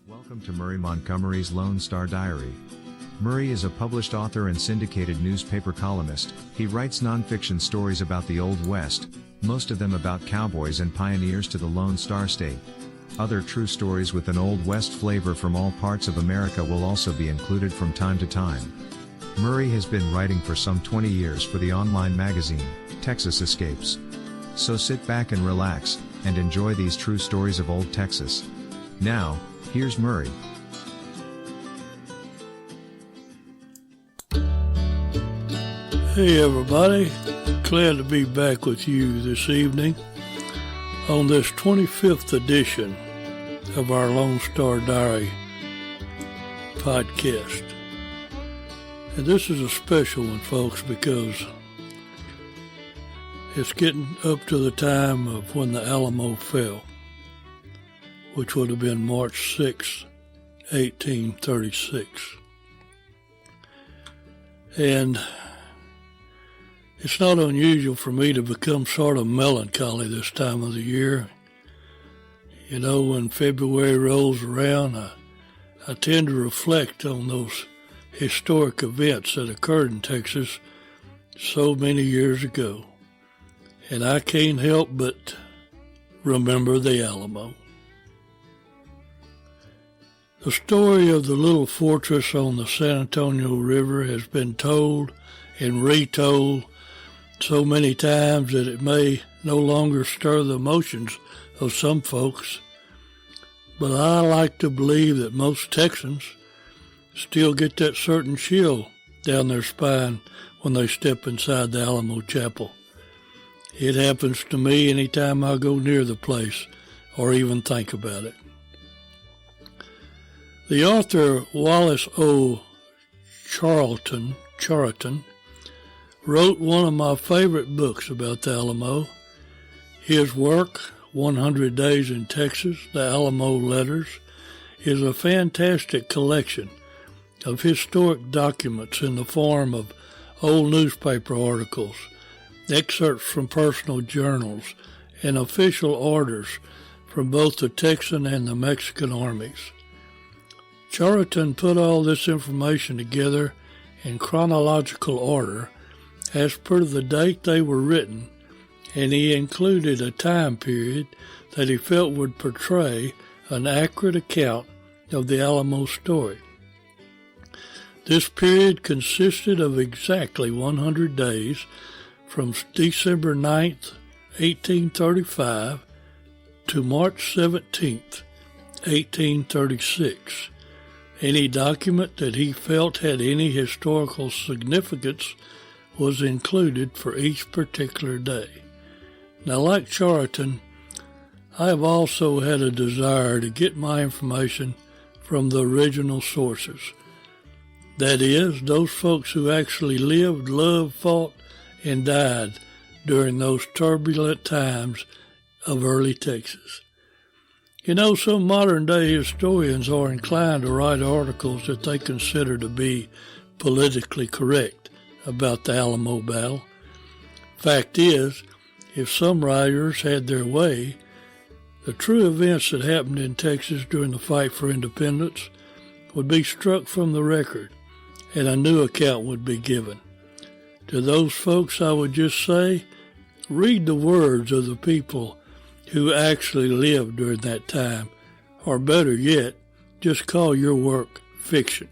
Welcome to Murray Montgomery's Lone Star Diary. Murray is a published author and syndicated newspaper columnist. He writes nonfiction stories about the Old West, most of them about cowboys and pioneers to the Lone Star State. Other true stories with an Old West flavor from all parts of America will also be included from time to time. Murray has been writing for some 20 years for the online magazine, Texas Escapes. So sit back and relax, and enjoy these true stories of old Texas. Now, here's Murray. Hey everybody, glad to be back with you this evening on this 25th edition of our Lone Star Diary podcast. And this is a special one, folks, because it's getting up to the time of when the Alamo fell, which would have been March 6, 1836. And it's not unusual for me to become sort of melancholy this time of the year. You know, when February rolls around, I tend to reflect on those historic events that occurred in Texas so many years ago. And I can't help but remember the Alamo. The story of the little fortress on the San Antonio River has been told and retold so many times that it may no longer stir the emotions of some folks. But I like to believe that most Texans still get that certain chill down their spine when they step inside the Alamo Chapel. It happens to me anytime I go near the place or even think about it. The author Wallace O. Charlton wrote one of my favorite books about the Alamo. His work, 100 Days in Texas, The Alamo Letters, is a fantastic collection of historic documents in the form of old newspaper articles, excerpts from personal journals, and official orders from both the Texan and the Mexican armies. Charlton put all this information together in chronological order as per the date they were written, and he included a time period that he felt would portray an accurate account of the Alamo story. This period consisted of exactly 100 days from December 9th, 1835 to March 17th, 1836. Any document that he felt had any historical significance was included for each particular day. Now, like Charlton, I have also had a desire to get my information from the original sources. That is, those folks who actually lived, loved, fought, and died during those turbulent times of early Texas. You know, some modern-day historians are inclined to write articles that they consider to be politically correct about the Alamo battle. Fact is, if some writers had their way, the true events that happened in Texas during the fight for independence would be struck from the record, and a new account would be given. To those folks, I would just say, read the words of the people who actually lived during that time, or better yet, just call your work fiction.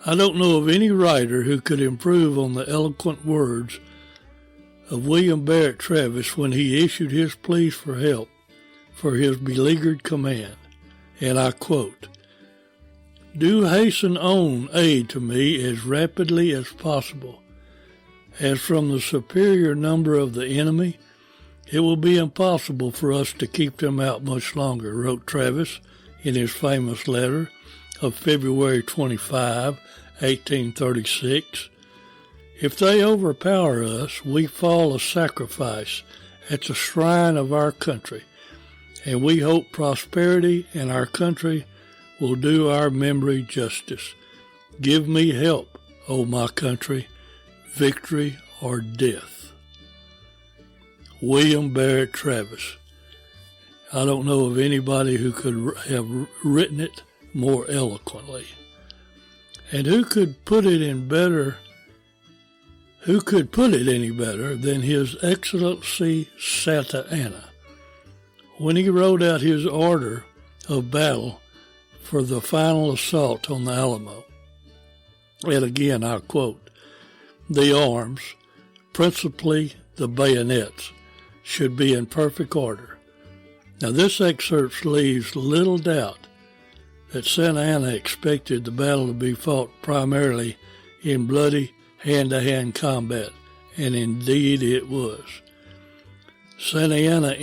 I don't know of any writer who could improve on the eloquent words of William Barrett Travis when he issued his pleas for help for his beleaguered command, and I quote, "Do hasten on aid to me as rapidly as possible, as from the superior number of the enemy, it will be impossible for us to keep them out much longer," wrote Travis in his famous letter of February 25, 1836. "If they overpower us, we fall a sacrifice at the shrine of our country, and we hope prosperity and our country will do our memory justice. Give me help, O my country, victory or death." William Barrett Travis. I don't know of anybody who could have written it more eloquently. And who could put it any better than His Excellency Santa Anna, when he wrote out his order of battle for the final assault on the Alamo. And again, I quote, "The arms, principally the bayonets, should be in perfect order." Now this excerpt leaves little doubt that Santa Anna expected the battle to be fought primarily in bloody hand-to-hand combat, and indeed it was. Santa Anna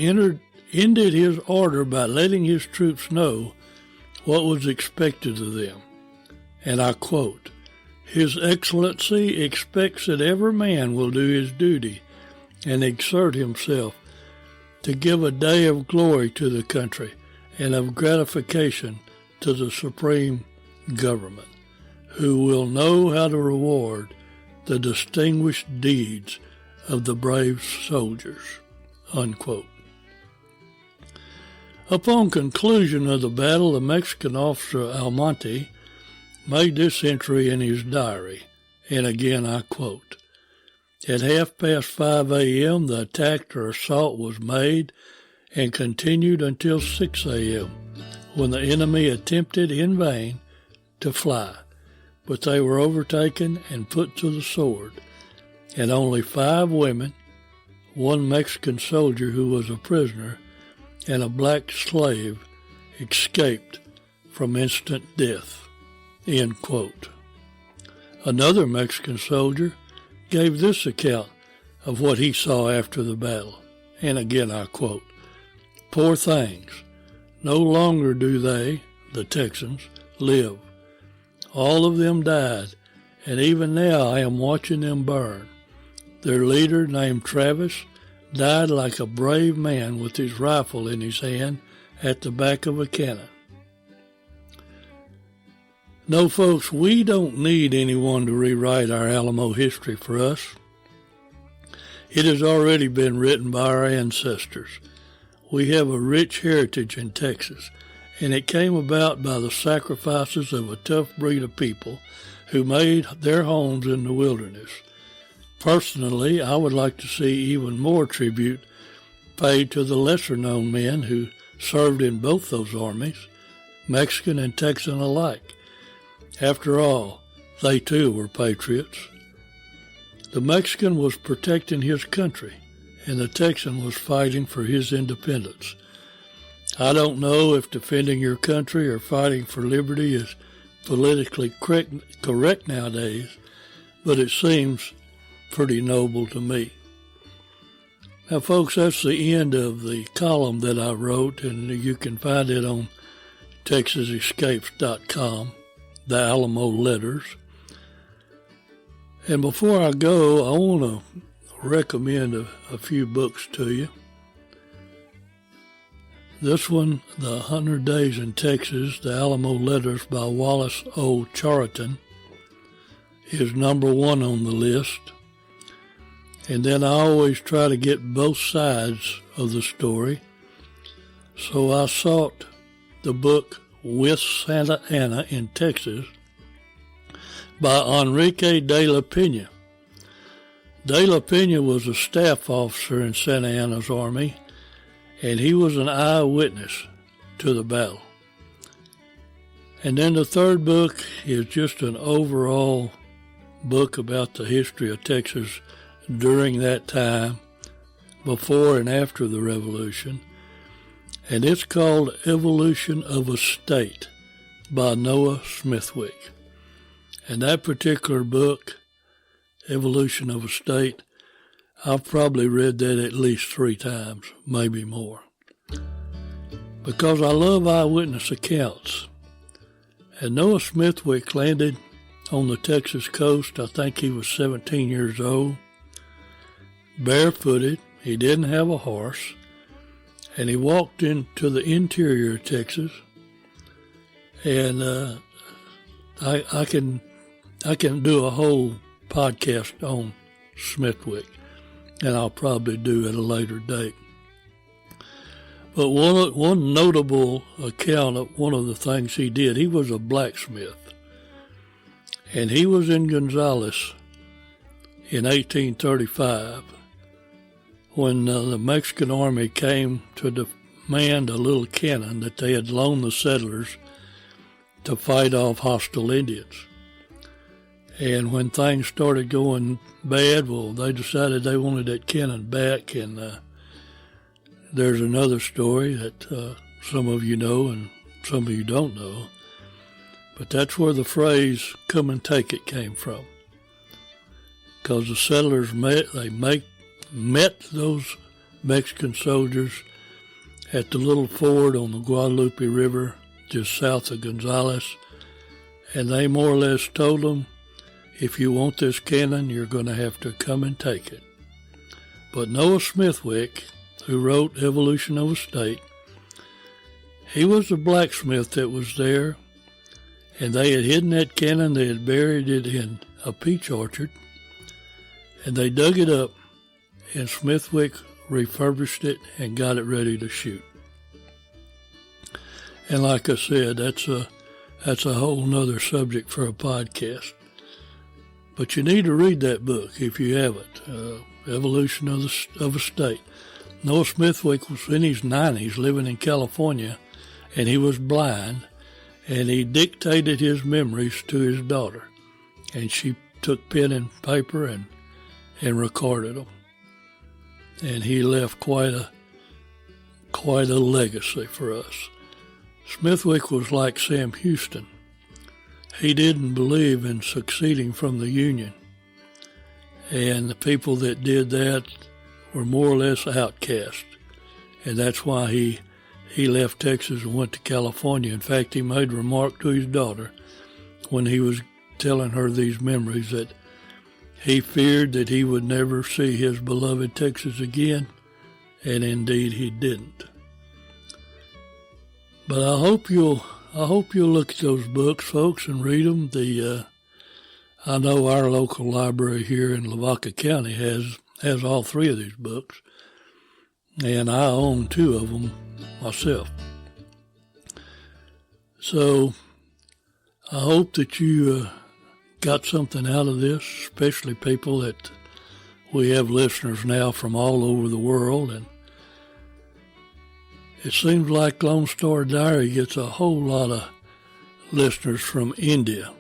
ended his order by letting his troops know what was expected of them. And I quote, "His Excellency expects that every man will do his duty and exert himself to give a day of glory to the country and of gratification to the supreme government, who will know how to reward the distinguished deeds of the brave soldiers." Unquote. Upon conclusion of the battle, the Mexican officer Almonte made this entry in his diary, and again I quote, "At 5:30 a.m. the attack or assault was made and continued until 6 a.m., when the enemy attempted in vain to fly, but they were overtaken and put to the sword, and only 5 women, 1 Mexican soldier who was a prisoner, and a black slave escaped from instant death." End quote. Another Mexican soldier gave this account of what he saw after the battle, and again I quote, "Poor things, no longer do they, the Texans, live. All of them died, and even now I am watching them burn. Their leader, named Travis, died like a brave man with his rifle in his hand at the back of a cannon." No, folks, we don't need anyone to rewrite our Alamo history for us. It has already been written by our ancestors. We have a rich heritage in Texas, and it came about by the sacrifices of a tough breed of people who made their homes in the wilderness. Personally, I would like to see even more tribute paid to the lesser-known men who served in both those armies, Mexican and Texan alike. After all, they too were patriots. The Mexican was protecting his country, and the Texan was fighting for his independence. I don't know if defending your country or fighting for liberty is politically correct nowadays, but it seems pretty noble to me. Now, folks, that's the end of the column that I wrote, and you can find it on TexasEscapes.com, the Alamo Letters. And before I go, I want to recommend a few books to you. This one, The 100 Days in Texas, the Alamo Letters by Wallace O. Chariton, is number 1 on the list. And then I always try to get both sides of the story. So I sought the book With Santa Anna in Texas by Enrique de la Pena. De la Pena was a staff officer in Santa Anna's army, and he was an eyewitness to the battle. And then the third book is just an overall book about the history of Texas during that time, before and after the Revolution, and it's called Evolution of a State by Noah Smithwick. And that particular book, Evolution of a State, I've probably read that at least 3 times, maybe more, because I love eyewitness accounts. And Noah Smithwick landed on the Texas coast. I think he was 17 years old, barefooted. He didn't have a horse, and he walked into the interior of Texas. And I can do a whole podcast on Smithwick, and I'll probably do at a later date. But one notable account of one of the things he did, he was a blacksmith. And he was in Gonzales in 1835 when the Mexican army came to demand a little cannon that they had loaned the settlers to fight off hostile Indians. And when things started going bad, well, they decided they wanted that cannon back. And there's another story that some of you know and some of you don't know. But that's where the phrase "come and take it" came from. Because the settlers met those Mexican soldiers at the little ford on the Guadalupe River just south of Gonzales, and they more or less told them, if you want this cannon, you're going to have to come and take it. But Noah Smithwick, who wrote Evolution of a State, he was the blacksmith that was there, and they had hidden that cannon. They had buried it in a peach orchard, and they dug it up, and Smithwick refurbished it and got it ready to shoot. And like I said, that's a whole nother subject for a podcast. But you need to read that book if you haven't, Evolution of a State. Noah Smithwick was in his 90s living in California, and he was blind, and he dictated his memories to his daughter. And she took pen and paper and recorded them. And he left quite a legacy for us. Smithwick was like Sam Houston. He didn't believe in succeeding from the Union. And the people that did that were more or less outcast. And that's why he left Texas and went to California. In fact, he made a remark to his daughter when he was telling her these memories that he feared that he would never see his beloved Texas again, and indeed he didn't. But I hope you'll look at those books, folks, and read them. I know our local library here in Lavaca County has all three of these books, and I own two of them myself. So I hope that you got something out of this, especially people that we have listeners now from all over the world. And it seems like Lone Star Diary gets a whole lot of listeners from India.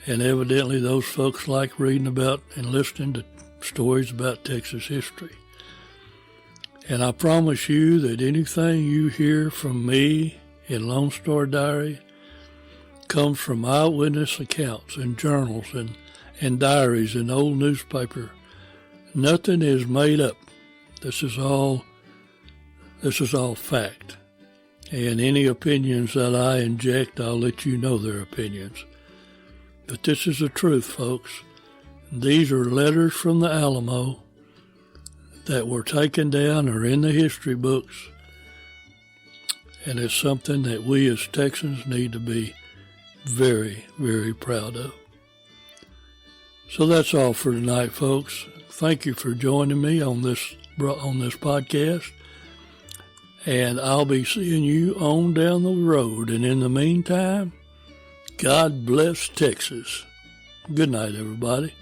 And evidently those folks like reading about and listening to stories about Texas history. And I promise you that anything you hear from me in Lone Star Diary comes from eyewitness accounts and journals and diaries and old newspaper. Nothing is made up. This is all fact. And any opinions that I inject, I'll let you know they're opinions. But this is the truth, folks. These are letters from the Alamo that were taken down or in the history books. And it's something that we as Texans need to be very, very proud of. So that's all for tonight, folks. Thank you for joining me on this podcast. And I'll be seeing you on down the road. And in the meantime, God bless Texas. Good night, everybody.